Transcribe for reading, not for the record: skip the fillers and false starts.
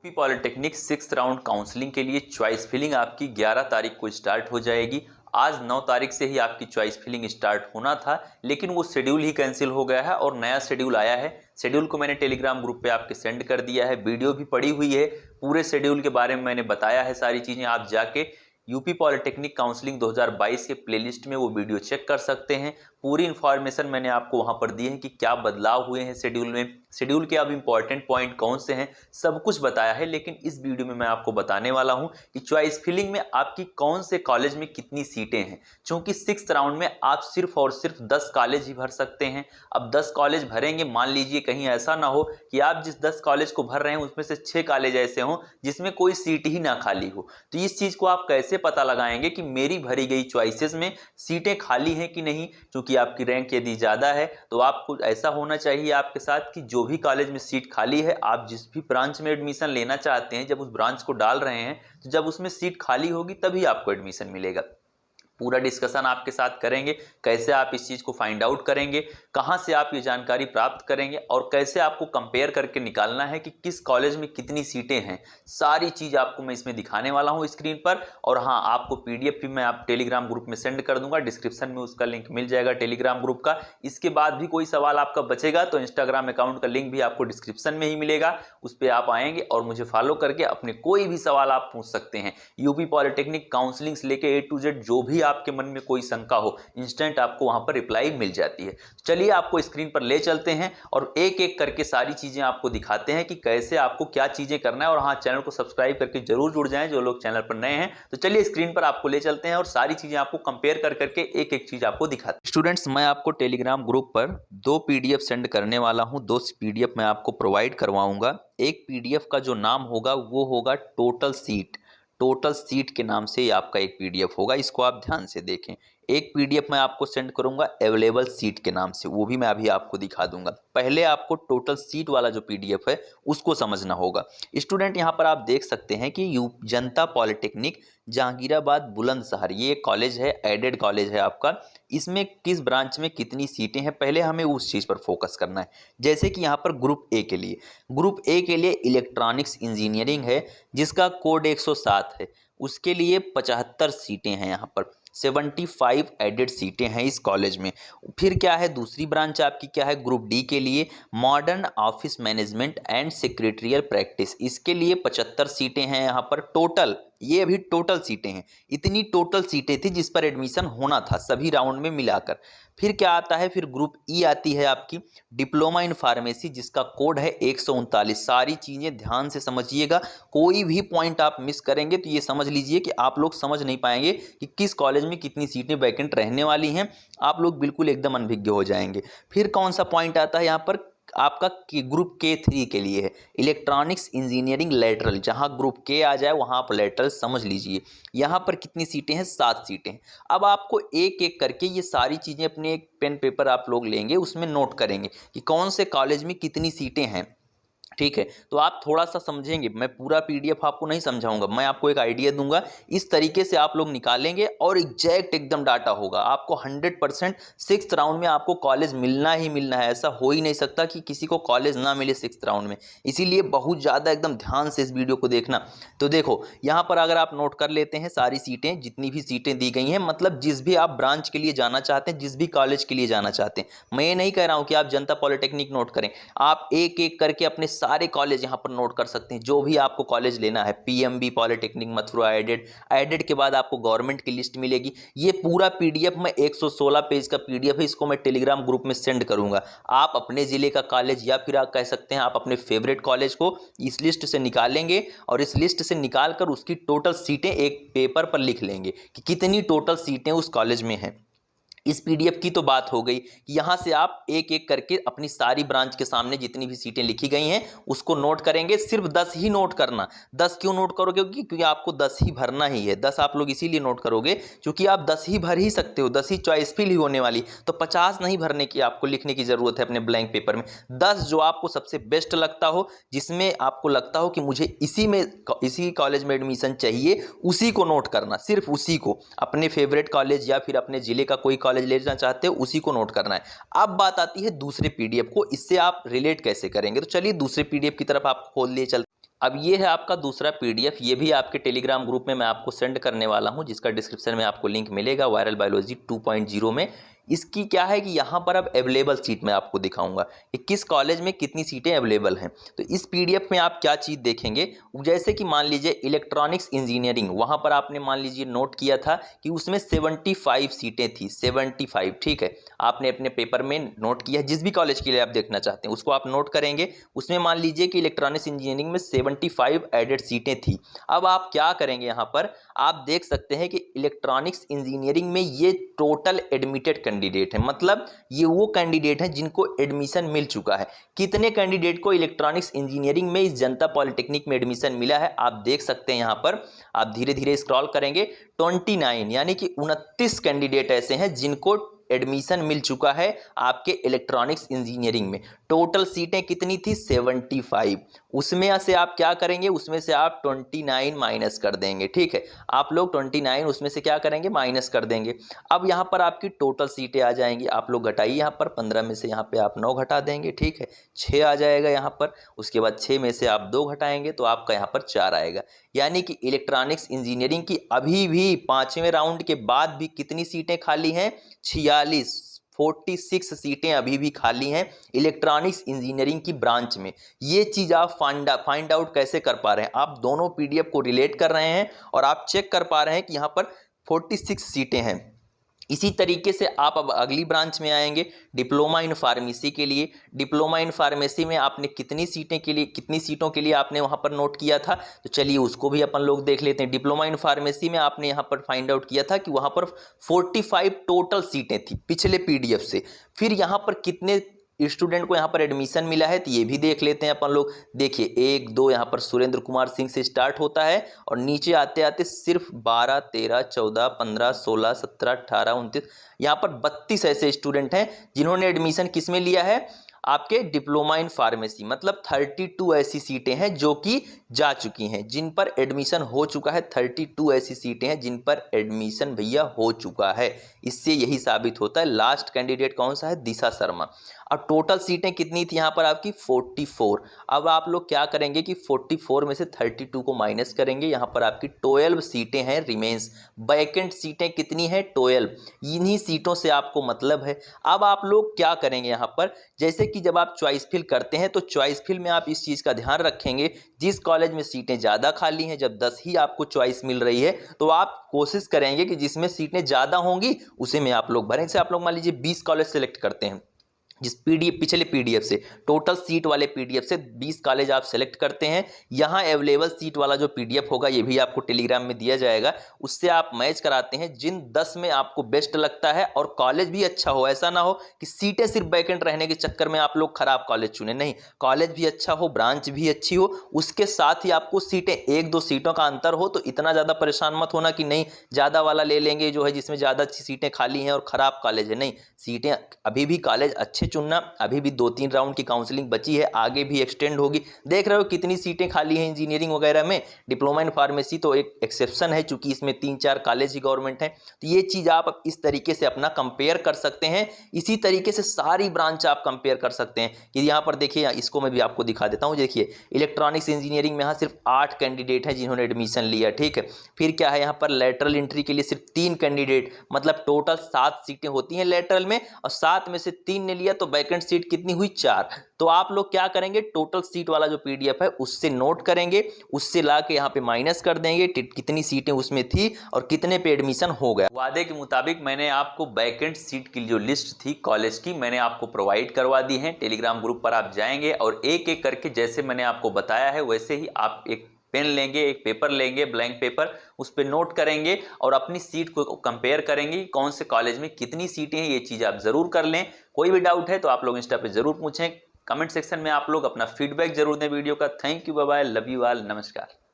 UP polytechnic 6th round counselling के लिए choice filling आपकी 11 तारीख को स्टार्ट हो जाएगी। आज 9 तारीख से ही आपकी चॉइस फिलिंग स्टार्ट होना था, लेकिन वो शेड्यूल ही कैंसिल हो गया है और नया शेड्यूल आया है। शेड्यूल को मैंने टेलीग्राम ग्रुप पे आपके सेंड कर दिया है, वीडियो भी पड़ी हुई है। पूरे शेड्यूल के बारे में मैंने बताया है, सारी चीज़ें आप जाके यूपी पॉलिटेक्निक काउंसलिंग 2022 के प्लेलिस्ट में वो वीडियो चेक कर सकते हैं। पूरी इन्फॉर्मेशन मैंने आपको वहां पर दी है कि क्या बदलाव हुए हैं शेड्यूल में, शेड्यूल के अब इंपॉर्टेंट पॉइंट कौन से हैं, सब कुछ बताया है। लेकिन इस वीडियो में मैं आपको बताने वाला हूं कि चॉइस फिलिंग में आपकी कौन से कॉलेज में कितनी सीटें हैं। क्योंकि 6th राउंड में आप सिर्फ और सिर्फ 10 कॉलेज ही भर सकते हैं। अब 10 कॉलेज भरेंगे, मान लीजिए कहीं ऐसा ना हो कि आप जिस 10 कॉलेज को भर रहे हैं उसमें से 6 कॉलेज ऐसे हों जिसमें कोई सीट ही ना खाली हो। तो इस चीज को आप कैसे पता लगाएंगे कि मेरी भरी गई चॉइसेस में सीटें खाली हैं कि नहीं। क्योंकि आपकी रैंक यदि ज़्यादा है तो आपको ऐसा होना चाहिए आपके साथ कि जो भी कॉलेज में सीट खाली है, आप जिस भी ब्रांच में एडमिशन लेना चाहते हैं, जब उस ब्रांच को डाल रहे हैं तो जब उसमें सीट खाली होगी तभी आपको एडमिशन मिलेगा। पूरा डिस्कशन आपके साथ करेंगे, कैसे आप इस चीज़ को फाइंड आउट करेंगे, कहाँ से आप ये जानकारी प्राप्त करेंगे और कैसे आपको कंपेयर करके निकालना है कि किस कॉलेज में कितनी सीटें हैं। सारी चीज़ आपको मैं इसमें दिखाने वाला हूँ स्क्रीन पर। और हाँ, आपको पीडीएफ भी मैं आप टेलीग्राम ग्रुप में सेंड कर दूंगा, डिस्क्रिप्शन में उसका लिंक मिल जाएगा टेलीग्राम ग्रुप का। इसके बाद भी कोई सवाल आपका बचेगा तो इंस्टाग्राम अकाउंट का लिंक भी आपको डिस्क्रिप्शन में ही मिलेगा, उस पर आप आएंगे और मुझे फॉलो करके अपने कोई भी सवाल आप पूछ सकते हैं। यूपी पॉलिटेक्निक काउंसलिंग से लेकर A to Z जो भी आपके मन में कोई शंका हो, इंस्टेंट आपको वहां पर रिप्लाई मिल जाती है। चलिए आपको स्क्रीन पर ले चलते हैं और एक एक करके सारी चीजें आपको दिखाते हैं कि कैसे आपको क्या चीजें करना है। और हाँ, चैनल को सब्सक्राइब करके जरूर जुड़ जाएं जो लोग चैनल पर नए हैं। तो चलिए स्क्रीन पर आपको ले चलते हैं और सारी चीजें आपको कंपेयर कर करके एक एक चीज आपको दिखाते हैं। स्टूडेंट्स, मैं आपको टेलीग्राम ग्रुप पर 2 पीडीएफ सेंड करने वाला हूं। 2 पीडीएफ मैं आपको प्रोवाइड करवाऊंगा। एक पीडीएफ का जो नाम होगा वो होगा टोटल सीट। टोटल सीट के नाम से आपका एक पीडीएफ होगा, इसको आप ध्यान से देखें। एक पीडीएफ मैं आपको सेंड करूंगा अवेलेबल सीट के नाम से, वो भी मैं अभी आपको दिखा दूंगा। पहले आपको टोटल सीट वाला जो पीडीएफ है उसको समझना होगा। स्टूडेंट, यहाँ पर आप देख सकते हैं कि जनता पॉलिटेक्निक जहांगीराबाद बुलंदशहर, ये कॉलेज है, एडेड कॉलेज है आपका। इसमें किस ब्रांच में कितनी सीटें हैं, पहले हमें उस चीज़ पर फोकस करना है। जैसे कि यहाँ पर ग्रुप ए के लिए इलेक्ट्रॉनिक्स इंजीनियरिंग है जिसका कोड 107 है, उसके लिए 75 सीटें हैं। यहाँ पर 75 एडेड सीटें हैं इस कॉलेज में। फिर क्या है, दूसरी ब्रांच आपकी क्या है, ग्रुप डी के लिए modern office management and secretarial practice, इसके लिए 75 सीटें हैं यहाँ पर टोटल। ये अभी टोटल सीटें हैं, इतनी टोटल सीटें थी जिस पर एडमिशन होना था सभी राउंड में मिलाकर। फिर क्या आता है, फिर ग्रुप ई आती है आपकी डिप्लोमा इन फार्मेसी जिसका कोड है 139। सारी चीज़ें ध्यान से समझिएगा, कोई भी पॉइंट आप मिस करेंगे तो ये समझ लीजिए कि आप लोग समझ नहीं पाएंगे कि किस कॉलेज में कितनी सीटें वैकेंट रहने वाली हैं। आप लोग बिल्कुल एकदम अनभिज्ञ हो जाएंगे। फिर कौन सा पॉइंट आता है यहाँ पर आपका, ग्रुप K3 के लिए है इलेक्ट्रॉनिक्स इंजीनियरिंग लेटरल। जहां ग्रुप के आ जाए वहां आप लेटरल समझ लीजिए। यहां पर कितनी सीटें हैं, 7 सीटें हैं। अब आपको एक एक करके ये सारी चीज़ें अपने एक पेन पेपर आप लोग लेंगे, उसमें नोट करेंगे कि कौन से कॉलेज में कितनी सीटें हैं। ठीक है, तो आप थोड़ा सा समझेंगे, मैं पूरा पीडीएफ आपको नहीं समझाऊंगा, मैं आपको एक आइडिया दूंगा। इस तरीके से आप लोग निकालेंगे और एग्जैक्ट एकदम डाटा होगा। आपको 100% 6th राउंड में आपको कॉलेज मिलना ही मिलना है। ऐसा हो ही नहीं सकता कि किसी को कॉलेज ना मिले 6th राउंड में। इसीलिए बहुत ज़्यादा एकदम ध्यान से इस वीडियो को देखना। तो देखो यहाँ पर अगर आप नोट कर लेते हैं सारी सीटें, जितनी भी सीटें दी गई हैं, मतलब जिस भी आप ब्रांच के लिए जाना चाहते हैं, जिस भी कॉलेज के लिए जाना चाहते हैं। मैं ये नहीं कह रहा हूँ कि आप जनता पॉलिटेक्निक नोट करें, आप एक एक करके अपने सारे कॉलेज यहां पर नोट कर सकते हैं। जो भी आपको कॉलेज लेना है, पीएमबी पॉलिटेक्निक मथुरा एडेड के बाद आपको गवर्नमेंट की लिस्ट मिलेगी। ये पूरा पीडीएफ में 116 पेज का पीडीएफ है, इसको मैं टेलीग्राम ग्रुप में सेंड करूंगा। आप अपने जिले का कॉलेज या फिर आप कह सकते हैं आप अपने फेवरेट कॉलेज को इस लिस्ट से निकालेंगे और इस लिस्ट से निकालकर उसकी टोटल सीटें एक पेपर पर लिख लेंगे कि कितनी टोटल सीटें उस कॉलेज में हैं। इस पीडीएफ की तो बात हो गई कि यहाँ से आप एक एक करके अपनी सारी ब्रांच के सामने जितनी भी सीटें लिखी गई हैं उसको नोट करेंगे। सिर्फ 10 ही नोट करना। 10 क्यों नोट करोगे? क्योंकि आपको 10 ही भरना ही है। 10 आप लोग इसीलिए नोट करोगे क्योंकि आप 10 ही भर ही सकते हो, 10 ही चॉइस फिल ही होने वाली। तो 50 नहीं भरने की आपको लिखने की ज़रूरत है अपने ब्लैंक पेपर में। 10 जो आपको सबसे बेस्ट लगता हो, जिसमें आपको लगता हो कि मुझे इसी कॉलेज में एडमिशन चाहिए, उसी को नोट करना। सिर्फ उसी को, अपने फेवरेट कॉलेज या फिर अपने ज़िले का कोई कॉलेज लेना चाहते हो उसी को नोट करना है। अब बात आती है दूसरे पीडीएफ को, इससे आप रिलेट कैसे करेंगे। तो चलिए दूसरे पीडीएफ की तरफ आपको खोल लिए चलते। अब ये है आपका दूसरा पीडीएफ, ये भी आपके टेलीग्राम ग्रुप में मैं आपको सेंड करने वाला हूं, जिसका डिस्क्रिप्शन में आपको लिंक मिलेगा, वायरल बायोलॉजी 2.0 में। इसकी क्या है कि यहाँ पर अब अवेलेबल सीट मैं आपको दिखाऊंगा कि किस कॉलेज में कितनी सीटें अवेलेबल हैं। तो इस पीडीएफ में आप क्या चीज़ देखेंगे, जैसे कि मान लीजिए इलेक्ट्रॉनिक्स इंजीनियरिंग, वहाँ पर आपने मान लीजिए नोट किया था कि उसमें 75 सीटें थी, 75, ठीक है। आपने अपने पेपर में नोट किया, जिस भी कॉलेज के लिए आप देखना चाहते हैं उसको आप नोट करेंगे। उसमें मान लीजिए कि इलेक्ट्रॉनिक्स इंजीनियरिंग में 75 एडेड सीटें थी। अब आप क्या करेंगे, यहाँ पर आप देख सकते हैं कि इलेक्ट्रॉनिक्स इंजीनियरिंग में ये टोटल एडमिटेड कैंडिडेट है, मतलब ये वो कैंडिडेट हैं जिनको एडमिशन मिल चुका है। कितने कैंडिडेट को इलेक्ट्रॉनिक्स इंजीनियरिंग में इस जनता पॉलिटेक्निक में एडमिशन मिला है आप देख सकते हैं। यहाँ पर आप धीरे धीरे स्क्रॉल करेंगे, 29 यानी कि 29 कैंडिडेट ऐसे हैं जिनको एडमिशन मिल चुका है आपके इलेक्ट्रॉनिक्स इंजीनियरिंग में। टोटल सीटें कितनी थी, 75। उसमें से आप क्या करेंगे, उसमें से आप 29 माइनस कर देंगे, ठीक है। आप लोग 29 उसमें से क्या करेंगे, माइनस कर देंगे। अब यहाँ पर आपकी टोटल सीटें आ जाएंगी, आप लोग घटाइए, यहाँ पर 15 में से यहाँ पे आप 9 घटा देंगे, ठीक है, 6 आ जाएगा यहाँ पर। उसके बाद 6 में से आप 2 घटाएंगे तो आपका यहाँ पर 4 आएगा। यानी कि इलेक्ट्रॉनिक्स इंजीनियरिंग की अभी भी 5वें राउंड के बाद भी कितनी सीटें खाली हैं, 46 सीटें अभी भी खाली हैं इलेक्ट्रॉनिक्स इंजीनियरिंग की ब्रांच में। ये चीज़ आप फाइंड आउट कैसे कर पा रहे हैं, आप दोनों पीडीएफ को रिलेट कर रहे हैं और आप चेक कर पा रहे हैं कि यहाँ पर 46 सीटें हैं। इसी तरीके से आप अब अगली ब्रांच में आएंगे, डिप्लोमा इन फार्मेसी के लिए। डिप्लोमा इन फार्मेसी में आपने कितनी सीटों के लिए आपने वहां पर नोट किया था, तो चलिए उसको भी अपन लोग देख लेते हैं। डिप्लोमा इन फार्मेसी में आपने यहां पर फाइंड आउट किया था कि वहां पर 45 टोटल सीटें थी पिछले पीडीएफ से। फिर यहां पर कितने स्टूडेंट को यहाँ पर एडमिशन मिला है तो ये भी देख लेते हैं अपन लोग। देखिए 1 2 यहाँ पर सुरेंद्र कुमार सिंह से स्टार्ट होता है और नीचे आते आते सिर्फ 12 13 14 15 16 17 18 29 यहाँ पर 32 ऐसे स्टूडेंट हैं जिन्होंने एडमिशन किस में लिया है, आपके डिप्लोमा इन फार्मेसी। मतलब 32 ऐसी सीटें हैं जो कि जा चुकी हैं, जिन पर एडमिशन हो चुका है। 32 ऐसी सीटें हैं जिन पर एडमिशन भैया हो चुका है। इससे यही साबित होता है। लास्ट कैंडिडेट कौन सा है, दिशा शर्मा। अब टोटल सीटें कितनी थी यहाँ पर आपकी, 44। अब आप लोग क्या करेंगे कि 44 में से 32 को माइनस करेंगे। यहाँ पर आपकी 12 सीटें हैं रिमेंस। वैकेंट सीटें कितनी हैं, 12। इन्हीं सीटों से आपको मतलब है। अब आप लोग क्या करेंगे यहाँ पर, जैसे कि जब आप चॉइस फिल करते हैं तो चॉइस फिल में आप इस चीज़ का ध्यान रखेंगे, जिस कॉलेज में सीटें ज़्यादा खाली हैं, जब 10 ही आपको चॉइस मिल रही है तो आप कोशिश करेंगे कि जिसमें सीटें ज़्यादा होंगी उसी में आप लोग भरें। से आप लोग मान लीजिए 20 कॉलेज सेलेक्ट करते हैं, जिस पीडीएफ पिछले पीडीएफ से टोटल सीट वाले पीडीएफ से 20 कॉलेज आप सेलेक्ट करते हैं। यहाँ अवेलेबल सीट वाला जो पीडीएफ होगा ये भी आपको टेलीग्राम में दिया जाएगा, उससे आप मैच कराते हैं जिन 10 में आपको बेस्ट लगता है और कॉलेज भी अच्छा हो। ऐसा ना हो कि सीटें सिर्फ वैकेंट रहने के चक्कर में आप लोग खराब कॉलेज चुने, नहीं, कॉलेज भी अच्छा हो, ब्रांच भी अच्छी हो, उसके साथ ही आपको सीटें 1-2 सीटों का अंतर हो तो इतना ज़्यादा परेशान मत होना कि नहीं ज़्यादा वाला ले लेंगे जो है जिसमें ज़्यादा सीटें खाली हैं और ख़राब कॉलेज है। नहीं, सीटें अभी भी कॉलेज अच्छे चुनना। अभी भी 2-3 राउंड की काउंसलिंग बची है, आगे भी एक्सटेंड होगी। देख रहे हो कितनी सीटें खाली हैं इंजीनियरिंग वगैरह में। डिप्लोमा इन फार्मेसी तो एक एक्सेप्शन है चूंकि इसमें 3-4 कॉलेज ही गवर्नमेंट हैं। तो ये चीज़ आप इस तरीके से अपना कंपेयर कर सकते हैं। इसी तरीके से सारी ब्रांच आप कंपेयर कर सकते हैं कि यहाँ पर देखिए, इसको मैं भी आपको दिखा देता हूँ। देखिए इलेक्ट्रॉनिक्स इंजीनियरिंग में यहाँ सिर्फ 8 कैंडिडेट हैं जिन्होंने एडमिशन लिया, ठीक है। फिर क्या है, यहाँ पर लेटरल एंट्री के लिए सिर्फ 3 कैंडिडेट, मतलब टोटल 7 सीटें होती हैं लेटरल में और 7 में से 3 ने लिया तो वैकेंट सीट कितनी हुई, 4। तो आप लोग क्या करेंगे, टोटल सीट वाला जो पीडीएफ है उससे नोट करेंगे, उससे ला के यहाँ पे माइनस कर देंगे कितनी सीटें उसमें थी और कितने पे एडमिशन हो गया। वादे के मुताबिक मैंने आपको वैकेंट सीट की जो लिस्ट थी कॉलेज की मैंने आपको प्रोवाइड करवा दी है। टेलीग्राम ग्रुप पर आप जाएंगे और एक एक करके जैसे मैंने आपको बताया है वैसे ही आप एक पेन लेंगे, एक पेपर लेंगे, ब्लैंक पेपर, उस पर नोट करेंगे और अपनी सीट को कंपेयर करेंगे कौन से कॉलेज में कितनी सीटें हैं। ये चीज़ आप जरूर कर लें। कोई भी डाउट है तो आप लोग इंस्टा पे जरूर पूछें। कमेंट सेक्शन में आप लोग अपना फीडबैक जरूर दें वीडियो का। Thank you, bye bye, love you all, नमस्कार।